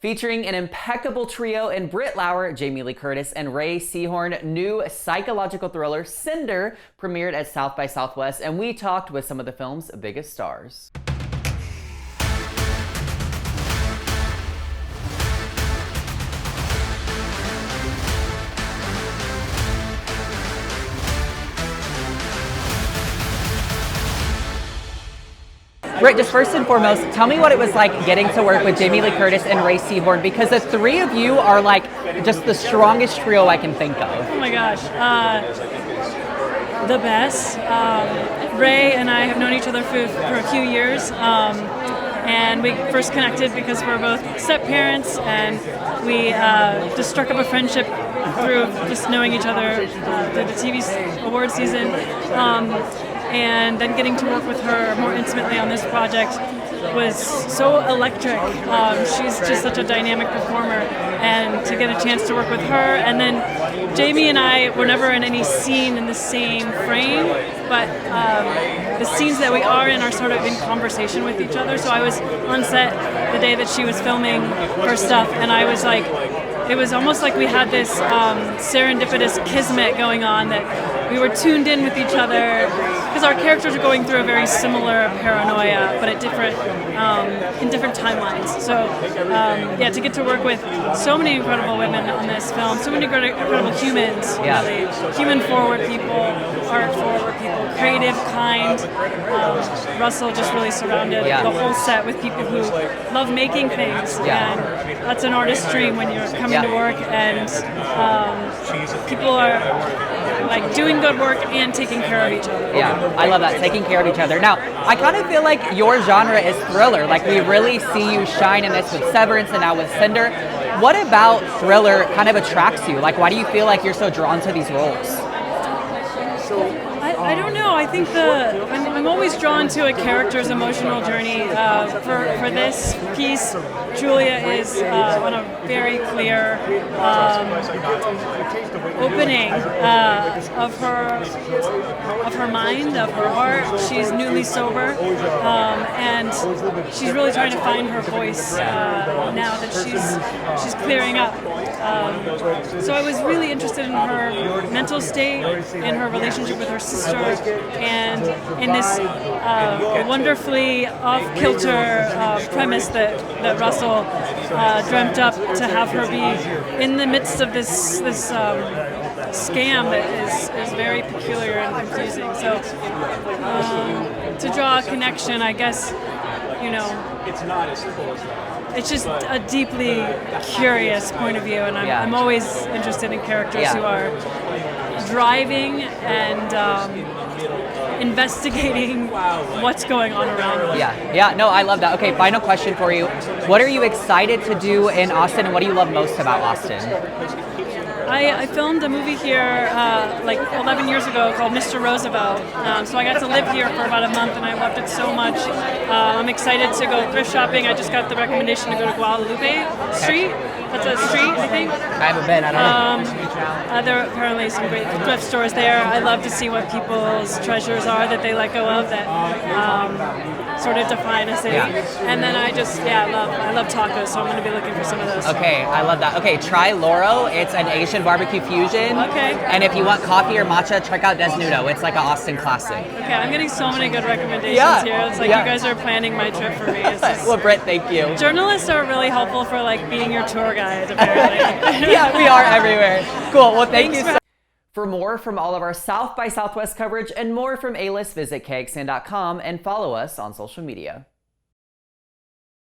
Featuring an impeccable trio in Britt Lower, Jamie Lee Curtis, and Rhea Seehorn, new psychological thriller Cinder premiered at South by Southwest, and we talked with some of the film's biggest stars. Britt, just first and foremost, tell me what it was like getting to work with Jamie Lee Curtis and Rhea Seehorn, because the three of you are like just the strongest trio I can think of. Oh my gosh, the best. Rhea and I have known each other for a few years, and we first connected because we're both step-parents, and we just struck up a friendship through just knowing each other through the TV award season. And then getting to work with her more intimately on this project was so electric. She's just such a dynamic performer, and to get a chance to work with her. And then Jamie and I were never in any scene in the same frame, but the scenes that we are in are sort of in conversation with each other. So I was on set the day that she was filming her stuff, and I was like, it was almost like we had this serendipitous kismet going on, that we were tuned in with each other, because our characters are going through a very similar paranoia, but at in different timelines. So yeah, to get to work with so many incredible women on this film, so many incredible humans, really, human-forward people, art-forward people, creative, kind. Russell just really surrounded the whole set with people who love making things, and that's an artist's dream when you're coming to work, and people are like doing good work and taking care of each other. Yeah, I love that, taking care of each other. Now, I kind of feel like your genre is thriller. Like, we really see you shine in this with Severance and now with Cinder. What about thriller kind of attracts you? Like, why do you feel like you're so drawn to these roles? I don't know. I think I'm always drawn to a character's emotional journey. For this piece, Julia is on a very clear opening of her mind, of her heart. She's newly sober, and she's really trying to find her voice now that she's clearing up. So I was really interested in her mental state, in her relationship with her sister, and in this wonderfully off-kilter premise that Russell dreamt up to have her be in the midst of this scam that is very peculiar and confusing. So to draw a connection, I guess, you know, it's just a deeply curious point of view, and I'm always interested in characters who are driving and investigating what's going on around them. Yeah, no, I love that. Okay, final question for you. What are you excited to do in Austin, and what do you love most about Austin? I filmed a movie here like 11 years ago called Mr. Roosevelt. So I got to live here for about a month, and I loved it so much. I'm excited to go thrift shopping. I just got the recommendation to go to Guadalupe Street. That's a street, I think. I haven't been, I don't know. There are apparently some great thrift stores there. I love to see what people's treasures are that they let go of that sort of define a city. And then I love tacos, so I'm going to be looking for some of those. Okay, I love that. Okay, try Loro. It's an Asian barbecue fusion. Okay. And if you want coffee or matcha, check out Desnudo. It's like an Austin classic. Okay, I'm getting so many good recommendations here. It's like you guys are planning my trip for me. Well, Britt, thank you. Journalists are really helpful for like being your tour guide, apparently. Yeah, we are everywhere. Cool, well, thank you so much. For more from all of our South by Southwest coverage and more from A-List, visit KXAN.com and follow us on social media.